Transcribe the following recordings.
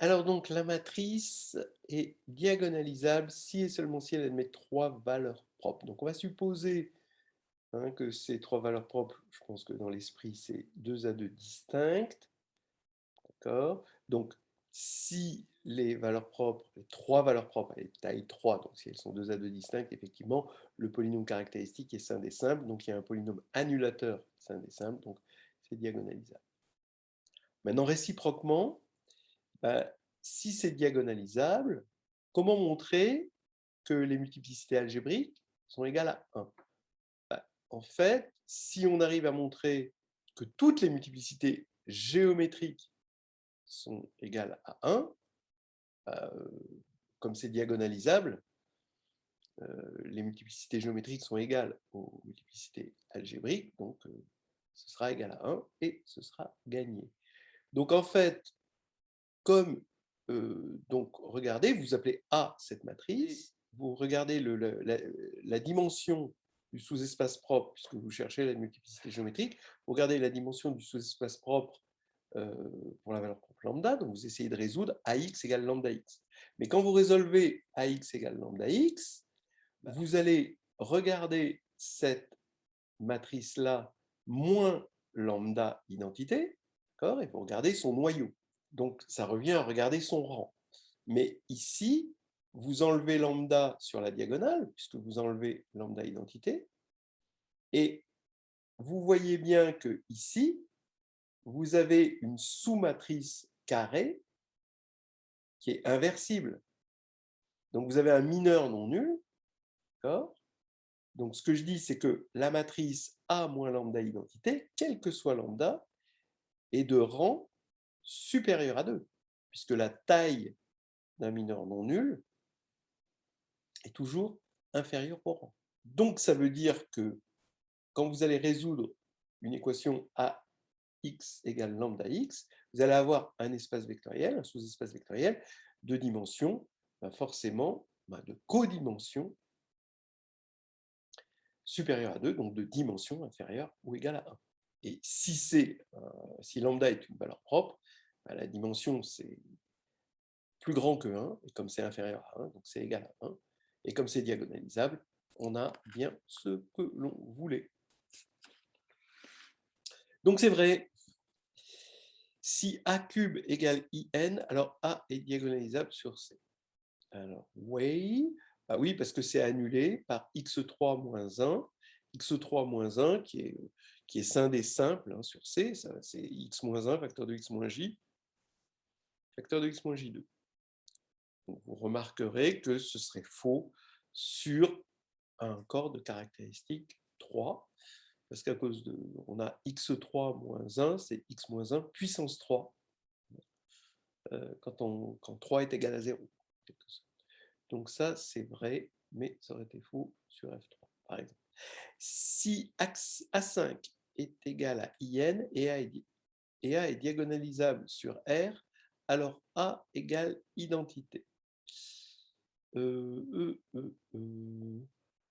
Alors donc, la matrice est diagonalisable si et seulement si elle admet trois valeurs propres. Donc on va supposer que ces trois valeurs propres, je pense que dans l'esprit, c'est 2 à 2 distinctes. D'accord? Donc, si les valeurs propres, les trois valeurs propres, elles taille 3, donc si elles sont 2 à 2 distinctes, effectivement, le polynôme caractéristique est sein des simples, donc il y a un polynôme annulateur sein des simples, donc c'est diagonalisable. Maintenant, réciproquement, bah, si c'est diagonalisable, comment montrer que les multiplicités algébriques sont égales à 1? Bah, en fait, si on arrive à montrer que toutes les multiplicités géométriques sont égales à 1, comme c'est diagonalisable, les multiplicités géométriques sont égales aux multiplicités algébriques, donc ce sera égal à 1 et ce sera gagné. Donc en fait, comme donc regardez, vous appelez A cette matrice, vous regardez la dimension du sous-espace propre, puisque vous cherchez la multiplicité géométrique, vous regardez la dimension du sous-espace propre euh, pour la valeur propre lambda, donc vous essayez de résoudre AX égale lambda X. Mais quand vous résolvez AX égale lambda X, vous allez regarder cette matrice-là moins lambda identité, et vous regardez son noyau. Donc, ça revient à regarder son rang. Mais ici, vous enlevez lambda sur la diagonale, puisque vous enlevez lambda identité, et vous voyez bien que ici, vous avez une sous-matrice carrée qui est inversible. Donc, vous avez un mineur non nul, d'accord? Donc, ce que je dis, c'est que la matrice A moins lambda identité, quel que soit lambda, est de rang supérieur à 2, puisque la taille d'un mineur non nul est toujours inférieure au rang. Donc, ça veut dire que quand vous allez résoudre une équation AX égale lambda X, vous allez avoir un espace vectoriel, un sous-espace vectoriel de dimension, forcément, de codimension supérieure à 2, donc de dimension inférieure ou égale à 1. Et si lambda est une valeur propre, la dimension c'est plus grand que 1, et comme c'est inférieur à 1, donc c'est égal à 1, et comme c'est diagonalisable, on a bien ce que l'on voulait. Donc c'est vrai, si A cube égale IN, alors A est diagonalisable sur C. Alors oui, bah oui, parce que c'est annulé par x3 moins 1, x3 moins 1 qui est scindé simple sur C, c'est x moins 1, facteur de x moins j, facteur de x moins j2. Donc, vous remarquerez que ce serait faux sur un corps de caractéristique 3, parce qu'à cause de, on a x3 moins 1, c'est x moins 1 puissance 3, quand 3 est égal à 0. Donc ça, c'est vrai, mais ça aurait été faux sur F3, par exemple. Si A5 est égal à IN et A est diagonalisable sur R, alors A égale identité.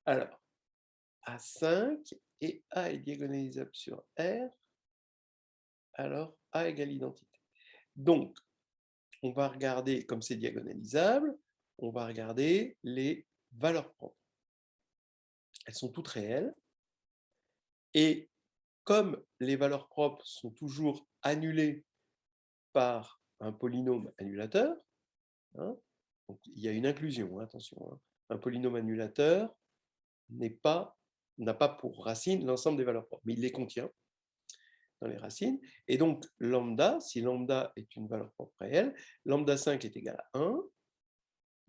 Alors, A5 et A est diagonalisable sur R, alors A égale identité. Donc, on va regarder, comme c'est diagonalisable, on va regarder les valeurs propres. Elles sont toutes réelles. Et comme les valeurs propres sont toujours annulées par un polynôme annulateur, donc il y a une inclusion, attention, un polynôme annulateur n'a pas pour racine l'ensemble des valeurs propres, mais il les contient dans les racines. Et donc lambda, si lambda est une valeur propre réelle, lambda 5 est égal à 1,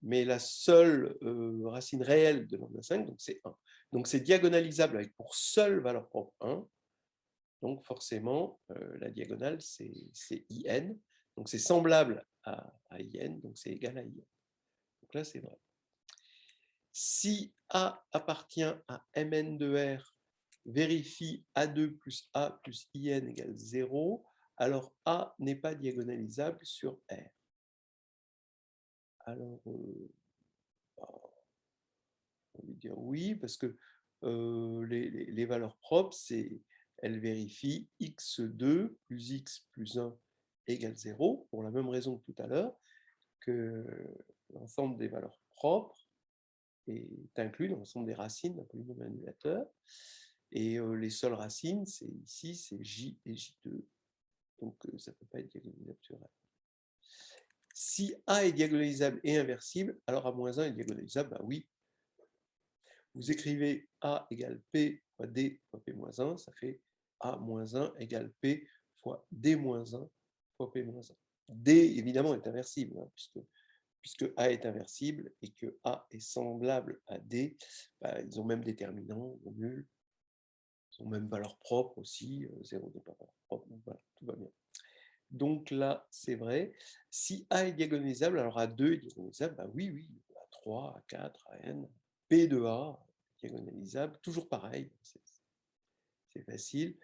mais la seule racine réelle de lambda 5, donc c'est 1. Donc c'est diagonalisable avec pour seule valeur propre 1. Donc forcément, la diagonale, c'est IN. Donc c'est semblable à IN, donc c'est égal à IN. Donc là, c'est vrai. Si A appartient à Mn de R, vérifie A2 plus A plus IN égale 0, alors A n'est pas diagonalisable sur R. Alors, on va dire oui, parce que les valeurs propres, elles vérifient x2 plus x plus 1 égale 0, pour la même raison que tout à l'heure, que l'ensemble des valeurs propres est inclus dans l'ensemble des racines d'un polynôme annulateur. Et les seules racines, c'est ici, c'est J et J2. Donc ça ne peut pas être diagonalisable sur A. Si A est diagonalisable et inversible, alors A-1 est diagonalisable, bah oui. Vous écrivez A égale P fois D fois P-1, ça fait A-1 égale P fois D-1 fois P-1. D, évidemment, est inversible, hein, puisque A est inversible et que A est semblable à D, bah, ils ont même déterminant, nul, ils ont même valeur propre aussi, 0 n'est pas valeur propre, donc voilà, tout va bien. Donc là, c'est vrai. Si A est diagonalisable, alors A2 est diagonalisable, bah oui, oui, A3, A4, AN, P de A, diagonalisable, toujours pareil, c'est facile.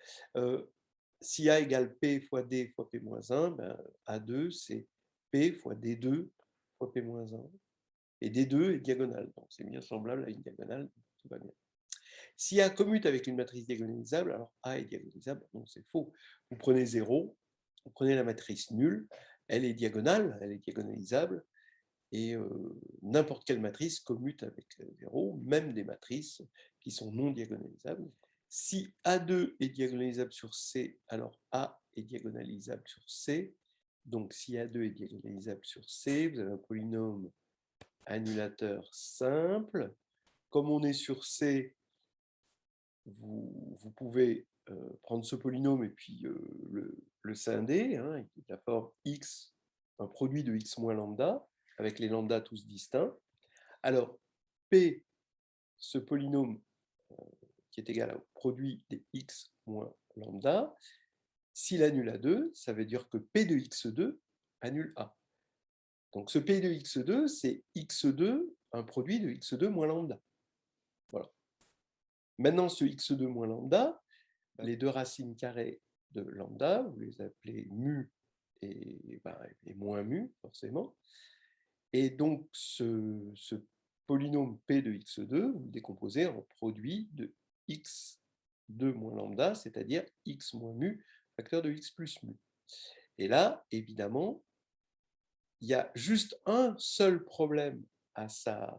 Si A égale P fois D fois P-1, ben, A2, c'est P fois D2 fois P-1. Et D2 est diagonale, donc c'est bien semblable à une diagonale, tout va bien. Si A commute avec une matrice diagonalisable, alors A est diagonalisable, non, c'est faux. Vous prenez 0, vous prenez la matrice nulle, elle est diagonale, elle est diagonalisable, et n'importe quelle matrice commute avec 0, même des matrices qui sont non diagonalisables. Si A2 est diagonalisable sur C, alors A est diagonalisable sur C. Donc si A2 est diagonalisable sur C, vous avez un polynôme annulateur simple. Comme on est sur C, vous pouvez prendre ce polynôme et puis le scinder, hein, la forme x, un produit de x moins lambda, avec les lambda tous distincts. Alors, P, ce polynôme qui est égal au produit des x moins lambda, s'il annule A2, ça veut dire que P de x2 annule A. Donc ce P de x2, c'est x2, un produit de x2 moins lambda. Voilà. Maintenant, ce x2 moins lambda, les deux racines carrées de lambda, vous les appelez mu et moins mu, forcément. Et donc, ce polynôme P de x2, vous le décomposez en produit de x2 moins lambda, c'est-à-dire x moins mu, facteur de x plus mu. Et là, évidemment, il y a juste un seul problème à sa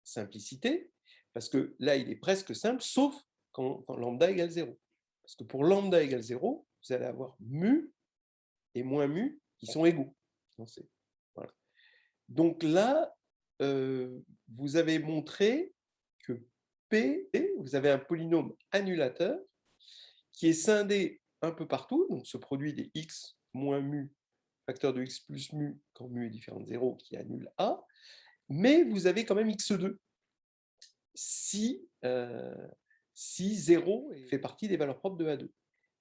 simplicité, parce que là, il est presque simple, sauf quand lambda égale 0. Parce que pour lambda égale 0, vous allez avoir mu et moins mu qui sont égaux. Voilà. Donc là, vous avez montré que P, vous avez un polynôme annulateur qui est scindé un peu partout, donc ce produit des x moins mu, facteur de x plus mu, quand mu est différent de 0, qui annule A, mais vous avez quand même x2, si 0 fait partie des valeurs propres de A2.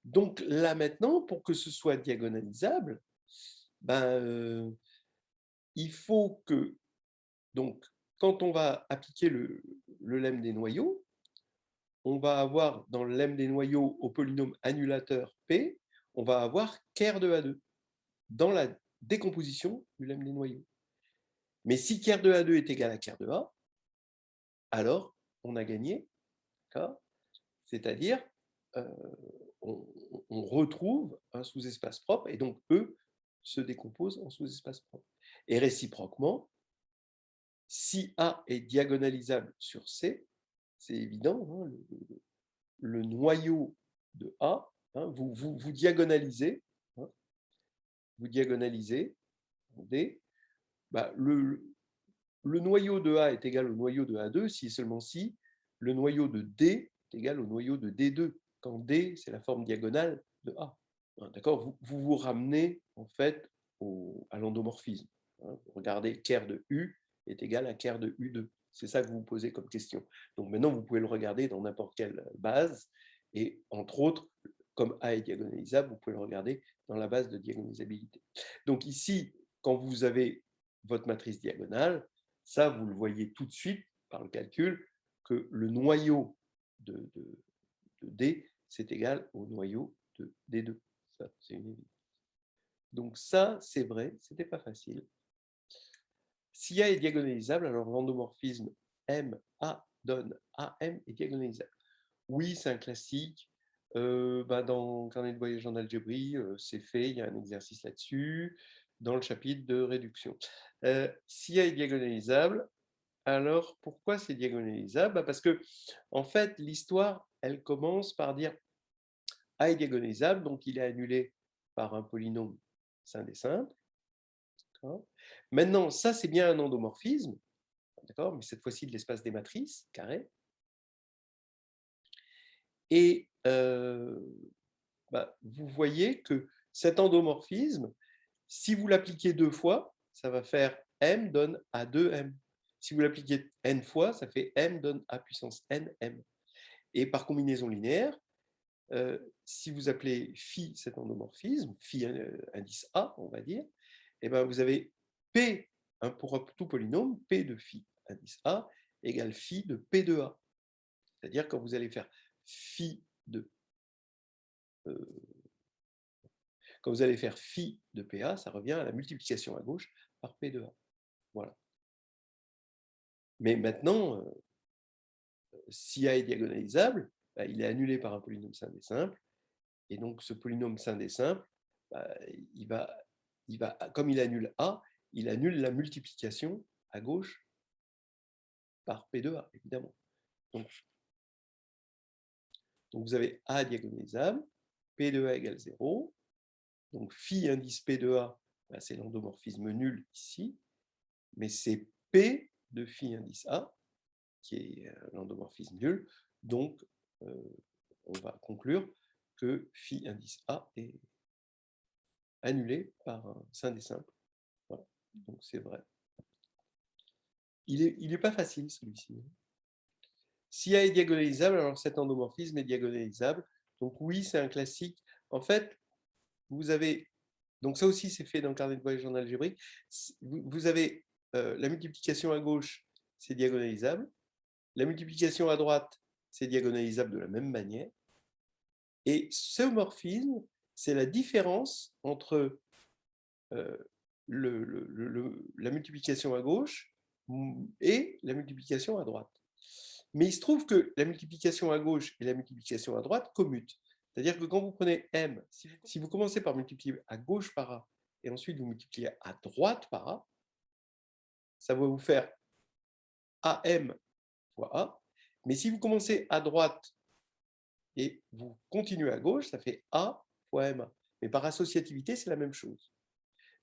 Donc là maintenant, pour que ce soit diagonalisable, ben, il faut que, donc, quand on va appliquer le lemme des noyaux, on va avoir dans le lemme des noyaux au polynôme annulateur P, on va avoir ker de A2 dans la décomposition du lemme des noyaux. Mais si ker de A2 est égal à ker de A, alors on a gagné, c'est-à-dire on retrouve un sous-espace propre et donc E se décompose en sous-espace propre. Et réciproquement, si A est diagonalisable sur C, c'est évident, hein, le noyau de A, hein, vous diagonalisez, hein, vous diagonalisez D, bah, le noyau de A est égal au noyau de A2 si et seulement si le noyau de D est égal au noyau de D2, quand D, c'est la forme diagonale de A. D'accord, vous ramenez en fait à l'endomorphisme. Hein. Vous regardez ker de U est égal à ker de U2. C'est ça que vous vous posez comme question. Donc maintenant, vous pouvez le regarder dans n'importe quelle base. Et entre autres, comme A est diagonalisable, vous pouvez le regarder dans la base de diagonalisabilité. Donc ici, quand vous avez votre matrice diagonale, ça, vous le voyez tout de suite par le calcul, que le noyau de D, c'est égal au noyau de D2. Ça, c'est une évidence. Donc ça, c'est vrai, c'était pas facile. Si A est diagonalisable, alors l'endomorphisme MA donne AM est diagonalisable. Oui, c'est un classique. Dans le carnet de voyage en algébrie, c'est fait, il y a un exercice là-dessus, dans le chapitre de réduction. Si A est diagonalisable, alors pourquoi c'est diagonalisable? Parce que, en fait, l'histoire, elle commence par dire A est diagonalisable, donc il est annulé par un polynôme sein des simples. Maintenant, ça, c'est bien un endomorphisme, d'accord, mais cette fois-ci de l'espace des matrices, carré. Et vous voyez que cet endomorphisme, si vous l'appliquez 2 fois, ça va faire m donne A2m. Si vous l'appliquez n fois, ça fait m donne A puissance nm. Et par combinaison linéaire, si vous appelez phi cet endomorphisme, phi indice A, on va dire, et ben vous avez P, pour tout polynôme, P de phi indice A égale phi de P de A. C'est-à-dire quand vous allez faire phi de quand vous allez faire phi de PA, ça revient à la multiplication à gauche par P de A. Voilà. Mais maintenant, si A est diagonalisable, il est annulé par un polynôme sein des simples. Et donc, ce polynôme sein des simples, comme il annule A, il annule la multiplication à gauche par P de A, évidemment. Donc vous avez A diagonalisable, P de A égale 0. Donc, phi indice P de A, c'est l'endomorphisme nul ici, mais c'est P de phi indice A, qui est l'endomorphisme nul. Donc, on va conclure que phi indice A est annulé par un sein des simples. Voilà. Donc, c'est vrai. Il n'est pas facile, celui-ci. Si A est diagonalisable, alors cet endomorphisme est diagonalisable. Donc, oui, c'est un classique. En fait, vous avez... Donc, ça aussi, c'est fait dans le carnet de voyage en algébrique. Vous avez la multiplication à gauche, c'est diagonalisable. La multiplication à droite, c'est diagonalisable de la même manière. Et ce morphisme, c'est la différence entre la multiplication à gauche et la multiplication à droite. Mais il se trouve que la multiplication à gauche et la multiplication à droite commutent. C'est-à-dire que quand vous prenez m, si vous commencez par multiplier à gauche par a, et ensuite vous multipliez à droite par a, ça va vous faire am fois a. Mais si vous commencez à droite et vous continuez à gauche, ça fait a fois ma. Mais par associativité, c'est la même chose.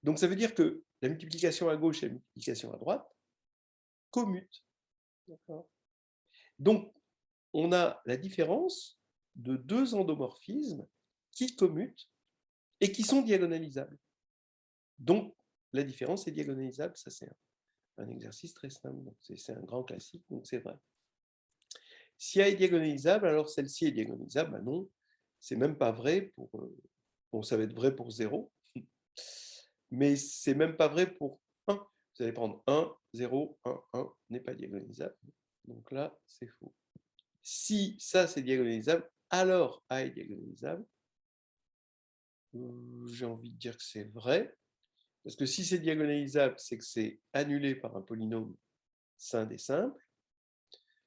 Donc ça veut dire que la multiplication à gauche et la multiplication à droite commutent. Donc on a la différence de deux endomorphismes qui commutent et qui sont diagonalisables. Donc la différence est diagonalisable, ça c'est un exercice très simple, c'est un grand classique, donc c'est vrai. Si A est diagonalisable, alors celle-ci est diagonalisable, ben non, c'est même pas vrai pour... bon, ça va être vrai pour 0, mais c'est même pas vrai pour 1. Vous allez prendre 1, 0, 1, 1 n'est pas diagonalisable. Donc là, c'est faux. Si ça, c'est diagonalisable, alors A est diagonalisable. J'ai envie de dire que c'est vrai. Parce que si c'est diagonalisable, c'est que c'est annulé par un polynôme sein des simples.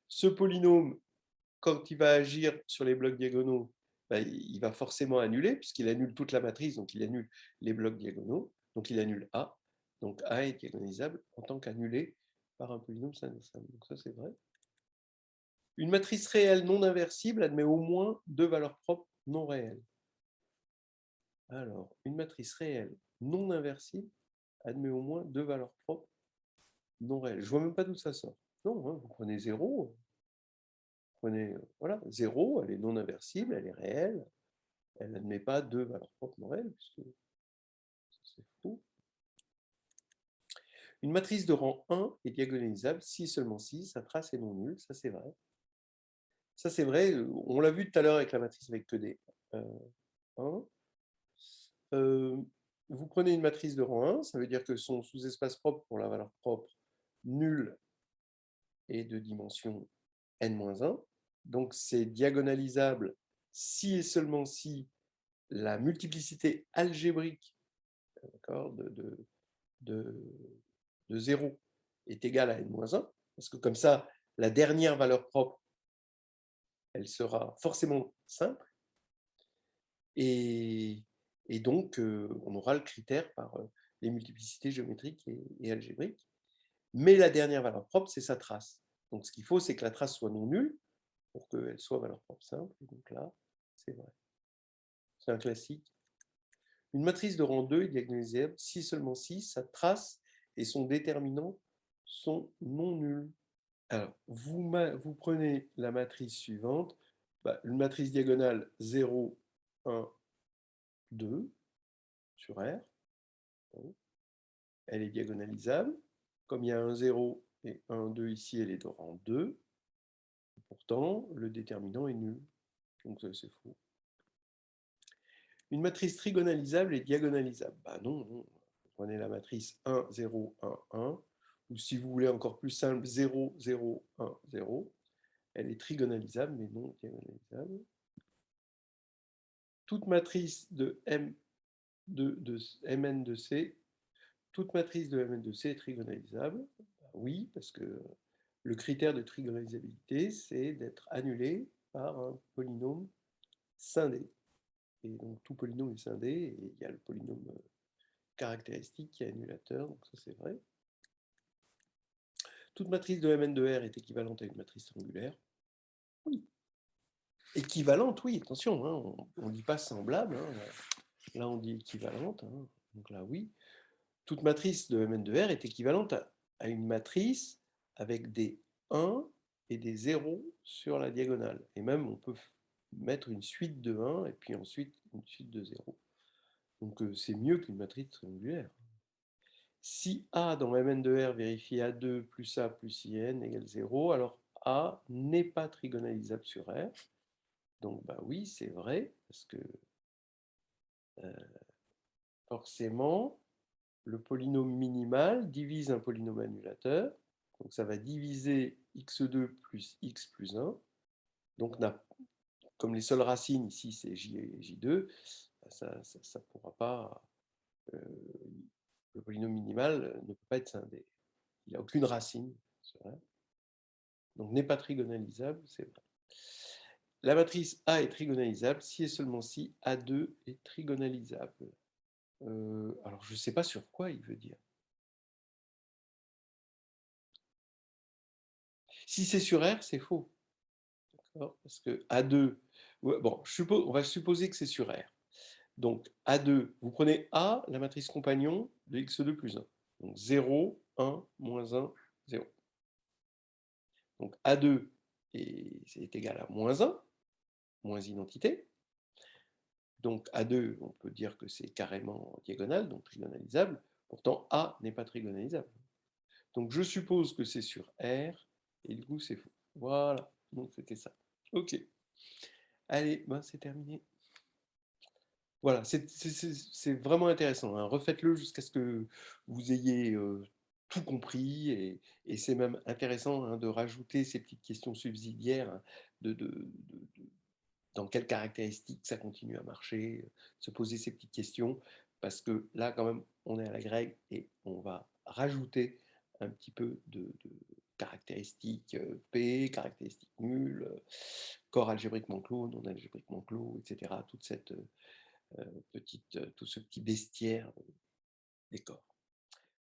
Ce polynôme, quand il va agir sur les blocs diagonaux, il va forcément annuler, puisqu'il annule toute la matrice, donc il annule les blocs diagonaux, donc il annule A. Donc A est diagonalisable en tant qu'annulé par un polynôme sein des simples. Donc ça, c'est vrai. Une matrice réelle non inversible admet au moins deux valeurs propres non réelles. Alors, une matrice réelle non inversible admet au moins deux valeurs propres non réelles. Je ne vois même pas d'où ça sort. Non, hein, vous prenez 0, vous prenez, voilà, 0, elle est non inversible, elle est réelle, elle n'admet pas deux valeurs propres non réelles, puisque c'est faux. Une matrice de rang 1 est diagonalisable si seulement si sa trace est non nulle, ça c'est vrai. Ça c'est vrai, on l'a vu tout à l'heure avec la matrice avec que des 1. Vous prenez une matrice de rang 1, ça veut dire que son sous-espace propre pour la valeur propre nulle est de dimension n-1. Donc c'est diagonalisable si et seulement si la multiplicité algébrique de 0 est égale à n-1, parce que comme ça, la dernière valeur propre, elle sera forcément simple. Et, et donc, on aura le critère par les multiplicités géométriques et algébriques. Mais la dernière valeur propre, c'est sa trace. Donc, ce qu'il faut, c'est que la trace soit non nulle pour qu'elle soit valeur propre simple. Et donc là, c'est vrai. C'est un classique. Une matrice de rang 2 est diagonalisable si et seulement si sa trace et son déterminant sont non nuls. Alors, vous prenez la matrice suivante, une matrice diagonale 0, 1, 2 sur R. Elle est diagonalisable. Comme il y a un 0 et un 2 ici, elle est de rang 2. Pourtant, le déterminant est nul. Donc ça, c'est faux. Une matrice trigonalisable est diagonalisable. Non, non. Vous prenez la matrice 1, 0, 1, 1. Ou si vous voulez encore plus simple, 0, 0, 1, 0. Elle est trigonalisable, mais non diagonalisable. Toute matrice de Mn de C, toute matrice de Mn de C est trigonalisable. Oui, parce que le critère de trigonalisabilité, c'est d'être annulé par un polynôme scindé. Et donc tout polynôme est scindé, et il y a le polynôme caractéristique qui est annulateur, donc ça c'est vrai. Toute matrice de Mn de R est équivalente à une matrice triangulaire. Oui. Équivalente, oui, attention, hein, on ne dit pas semblable, hein, là on dit équivalente, hein, donc là oui. Toute matrice de Mn de R est équivalente à une matrice avec des 1 et des 0 sur la diagonale. Et même on peut mettre une suite de 1 et puis ensuite une suite de 0. Donc c'est mieux qu'une matrice triangulaire. Si A dans Mn de R vérifie A2 plus A plus IN égale 0, alors A n'est pas trigonalisable sur R. Donc oui, c'est vrai, parce que forcément, le polynôme minimal divise un polynôme annulateur. Donc ça va diviser x2 plus x plus 1. Donc comme les seules racines ici c'est j et j2, ça ne pourra pas... le polynôme minimal ne peut pas être scindé. Il n'a aucune racine. Donc n'est pas trigonalisable, c'est vrai. La matrice A est trigonalisable si et seulement si A2 est trigonalisable. Alors je ne sais pas sur quoi il veut dire. Si c'est sur R, c'est faux. Parce que A2, bon, on va supposer que c'est sur R. Donc A2, vous prenez A, la matrice compagnon de x2 plus 1. Donc 0, 1, moins 1, 0. Donc A2 est égal à moins 1, moins identité. Donc A2, on peut dire que c'est carrément diagonal, donc trigonalisable. Pourtant, A n'est pas trigonalisable. Donc je suppose que c'est sur R, et du coup c'est faux. Voilà, donc c'était ça. Ok. Allez, c'est terminé. Voilà, c'est vraiment intéressant, hein. Refaites-le jusqu'à ce que vous ayez tout compris, et c'est même intéressant, hein, de rajouter ces petites questions subsidiaires, hein, dans quelles caractéristiques ça continue à marcher, se poser ces petites questions, parce que là, quand même, on est à la grecque et on va rajouter un petit peu de caractéristiques P, caractéristiques nulles, corps algébriquement clos, non algébriquement clos, etc. Tout ce petit bestiaire des corps.